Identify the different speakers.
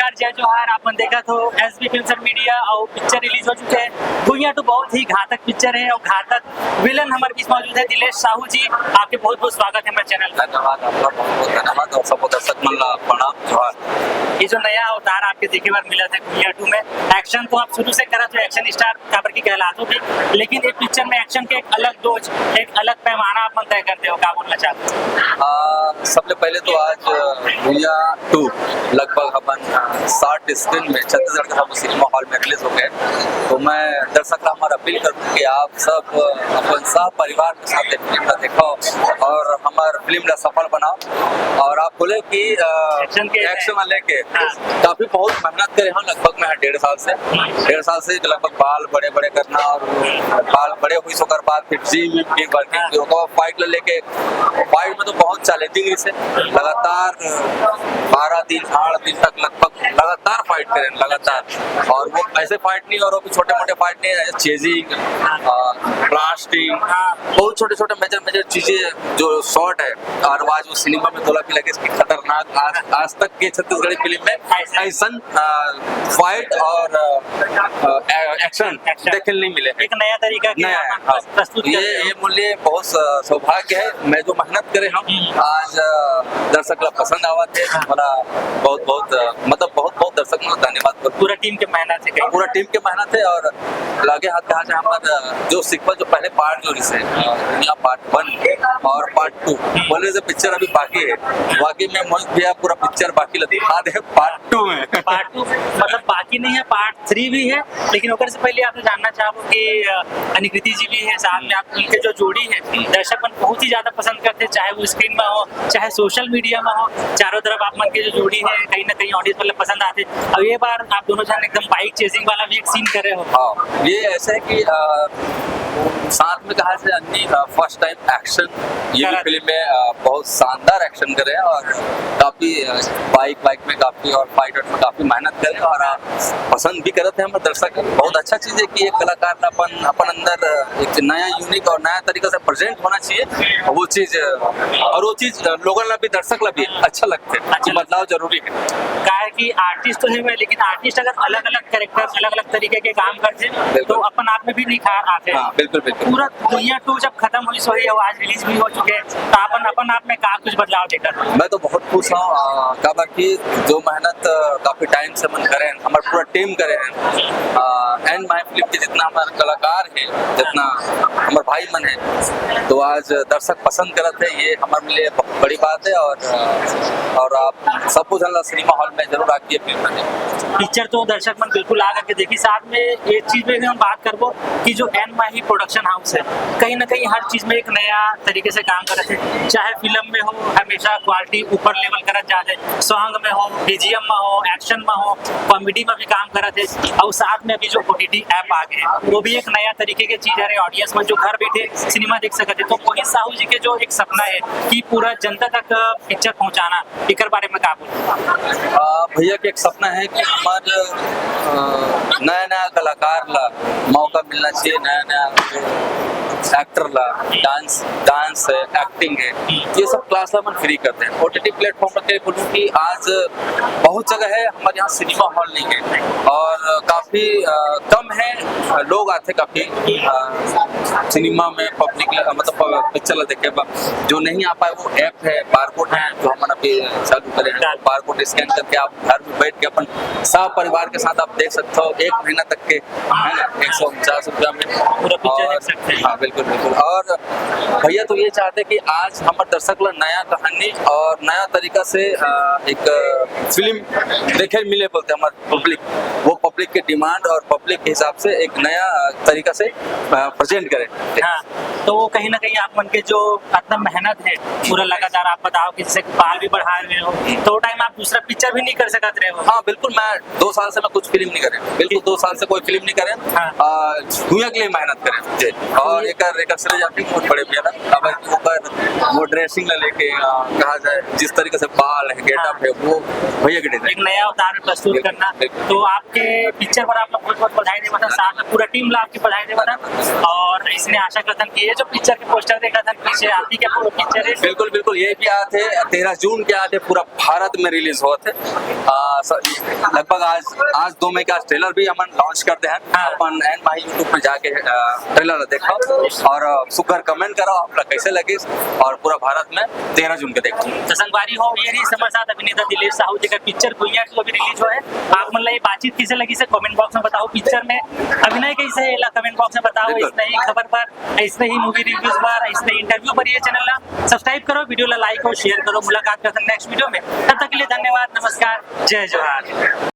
Speaker 1: नमस्कार, जय जोहार। आपने देखा तो एसबी फिल्म्स एंड मीडिया और पिक्चर रिलीज हो चुके हैं। भुइयां टू बहुत ही घातक पिक्चर है और घातक विलन हमारे बीच मौजूद है दिलेश साहू जी। आपके बहुत बहुत स्वागत है हमारे चैनल पर।
Speaker 2: धन्यवाद, आपका बहुत बहुत धन्यवाद और सबको दर्शक मन प्रणाम जोहार।
Speaker 1: ये जो नया अवतार आपके देखे बार मिला था भुइयां टू में, एक्शन तो आप शुरू से करा थे, एक्शन स्टार काबर की कहलाते थे, लेकिन एक पिक्चर में एक्शन के एक अलग डोज, एक अलग पैमाना आप तय करते हो, क्या बोलना चाहते हो?
Speaker 2: सबसे पहले तो आज भुइयां 2 लगभग अपन 60 स्क्रीन में छत्तीसगढ़ के सब सिनेमा हॉल में रिलीज हो गए। तो मैं दर्शक का हमारा अपील करूँ कि आप सब अपन सब परिवार के साथ फिल्म देखो और हमारे फिल्म ला सफल बनाओ। और आप बोले कि एक्शन लेके काफी बहुत मेहनत करे हम, लगभग मैं 1.5 साल से लगभग बाल बड़े बड़े करना और बाल बड़े हुई सोकर बाद फिर जिम वर्किंग फाइट लेके फाइट में तो बहुत चैलेंजिंग से लगातार 12 दिन 8 दिन तक लगभग लगातार फाइट करें लगातार। और वो ऐसे फाइट नहीं और वो भी छोटे मोटे फाइट नहीं है, चेजिंग ब्लास्टिंग बहुत छोटे छोटे मेजर चीजें जो शॉट है। और आज वो सिनेमा में तोला भी लगे इसकी खतरनाक आज तक के छत्तीसगढ़ी फिल्म में ऐसा फाइट और एक्शन देखने नहीं मिले।
Speaker 1: एक नया तरीका प्रस्तुत
Speaker 2: ये मूल्य बहुत सौभाग्य है। मैं जो मेहनत करे हम आज दर्शक लोग पसंद आवा थे, हमारा बहुत बहुत दर्शक लोग धन्यवाद।
Speaker 1: पूरा टीम के मेहनत है,
Speaker 2: पूरा टीम के मेहनत है और लगे हाथ कहा जाए हमारा जो सीक्वल जो पहले पार्ट जो रिसे दुनिया पार्ट 1 और पार्ट 2 बोलने से पिक्चर अभी बाकी है। बाकी में मोहित भैया पूरा पिक्चर बाकी दिखा दे पार्ट 2 में।
Speaker 1: पार्ट 2 मतलब बाकी नहीं है, पार्ट 3 भी है। लेकिन ओकर से पहले आपसे जानना चाहूँ कि अनिकृति जी भी है साथ में, आप उनके जो जोड़ी है दर्शक मन बहुत ही ज्यादा पसंद करते हैं, चाहे वो स्क्रीन में हो चाहे सोशल मीडिया में हो, चारों तरफ आप मन के जो जोड़ी है कहीं ना कहीं ऑडियंस वाले पसंद आते। अब ये बार आप दोनों जन एकदम बाइक चेजिंग वाला भी एक सीन कर रहे हो।
Speaker 2: हाँ, ये ऐसा है कि साथ में कहा जाए अन्नी फर्स्ट टाइम एक्शन ये भी फिल्म में बहुत शानदार एक्शन करे और काफी बाइक में काफी और फाइट में काफी मेहनत करे और पसंद भी करते हैं हमारे दर्शक। बहुत अच्छा चीज है कि एक कलाकार अपन अंदर एक नया यूनिक और नया तरीका से प्रेजेंट होना चाहिए। वो चीज लोगों ला भी दर्शक ला भी अच्छा लगता है। बदलाव जरूरी है।
Speaker 1: क्या है कि आर्टिस्ट तो है मैं, लेकिन आर्टिस्ट अगर अलग अलग कैरेक्टर अलग अलग तरीके के काम करते तो अपन आप में भी निखार आते हैं।
Speaker 2: बिल्कुल।
Speaker 1: पूरा भुइयां 2 जब खत्म हुई सो है आज रिलीज भी हो चुके हैं, तो अपन आप में का कुछ बदलाव देखा?
Speaker 2: मैं तो बहुत खुश हूँ काबर की जो मेहनत काफी टाइम से मन करे हमारे पूरा टीम करे हैं एंड माय फिल्म के जितना हमारे कलाकार है जितना हमारे भाई मन है, तो आज दर्शक पसंद करते हैं। ये हमारे लिए बहुत बड़ी बात है और आप सबको जनला सिनेमा हॉल में जरूर आके फिल्म देखें।
Speaker 1: पिक्चर तो दर्शक मन बिल्कुल आकर के देखी। साथ में एक चीज में हम बात करबो कि जो एन माही प्रोडक्शन हाउस है कहीं ना कहीं हर चीज में एक नया तरीके से काम करते हैं, चाहे फिल्म में हो हमेशा क्वालिटी ऊपर लेवल करत जाते, सॉन्ग में हो, बीजीएम में हो, एक्शन में हो, कॉमेडी में भी काम करते। और साथ में अभी जो OTT ऐप आ गए वो भी एक नया तरीके की चीज है, ऑडियंस में जो घर बैठे सिनेमा देख सकते। तो मोहित साहू जी के जो एक सपना है कि पूरा जनता तक पिक्चर पहुंचाना, इकर बारे में क्या बोल?
Speaker 2: भैया के एक सपना है कि हमारे नया कलाकार ला मौका मिलना चाहिए, नया एक्टर ला डांस है, एक्टिंग है, ये सब क्लास ला फ्री करते हैं। OTT प्लेटफॉर्म पर बोलूँ कि आज बहुत जगह है हमारे यहाँ सिनेमा हॉल नहीं है और काफी कम है लोग आते काफी सिनेमा में पब्लिक मतलब पिक्चर देखे। जो नहीं आ पाए वो ऐप है, बारकोड है जो हमारा भी चालू करे हैं। बारकोड स्कैन करके आप घर में बैठ के अपन सब परिवार के साथ आप देख सकते हो 1 महीना तक के, है ना, 149 रुपया में
Speaker 1: पूरा पिक्चर देख सकते हैं।
Speaker 2: हाँ बिल्कुल। और भैया तो ये चाहते कि आज हमारे दर्शक ला नया कहानी और नया तरीका से एक फिल्म देखे मिले बोलते हमारे पब्लिक, वो पब्लिक के डिमांड और पब्लिक के हिसाब से एक नया तरीका से प्रेजेंट करें।
Speaker 1: हाँ, तो वो कहीं ना कहीं आप मन के जो इतना मेहनत है पूरा लगातार आप बताओ कि जैसे बाल भी बढ़ा रहे हो तो टाइम आप दूसरा पिक्चर भी नहीं कर सकते रहे हो।
Speaker 2: हाँ बिल्कुल, मैं 2 साल से मैं कुछ फिल्म नहीं करे, बिल्कुल 2 साल से कोई फिल्म नहीं करे। भुइयां के लिए मेहनत करें और एक श्रेय जाती बहुत बड़े भैया अब वो ड्रेसिंग ला लेके कहा जाए जिस तरीके से बाल है गेटअप है वो भैया के
Speaker 1: एक नया अवतार प्रस्तुत करना। तो आपके पिक्चर पर आप बहुत बहुत बधाई दे, मतलब साथ में पूरा टीम ला आपकी बधाई दे। और और इसने आशा कथन की है जो पिक्चर के पोस्टर देखा था पीछे आप ही के पिक्चर है
Speaker 2: बिल्कुल बिल्कुल, ये भी आए थे 13 जून के आए थे, पूरा भारत में रिलीज हुए थे। लगभग आज 2 मई का ट्रेलर भी हम लॉन्च करते हैं।
Speaker 1: हाँ।
Speaker 2: अपन एन माही यूट्यूब पे जाके ट्रेलर देखो और सुपर कमेंट करो आप लोग कैसे लगे, और पूरा भारत में 13 जून के देखो।
Speaker 1: तो संगवारी हो ये रही समर साथ अभिनेता दिलेश साहू जी का पिक्चर भुइयां जो भी रिलीज हुआ है। आप मतलब ये बातचीत कैसे लगी से कमेंट बॉक्स में बताओ, पिक्चर में अभिनय कैसे है कमेंट बॉक्स में बताओ।
Speaker 2: बिल्कुल।
Speaker 1: ऐसे ही खबर पर, ऐसे ही मूवी रिव्यूज पर, ऐसे ही इंटरव्यू पर ये चैनल ला सब्सक्राइब करो, वीडियो ला लाइक और शेयर करो। मुलाकात करते हैं नेक्स्ट वीडियो में, तब तक के लिए धन्यवाद, नमस्कार, जय जोहार।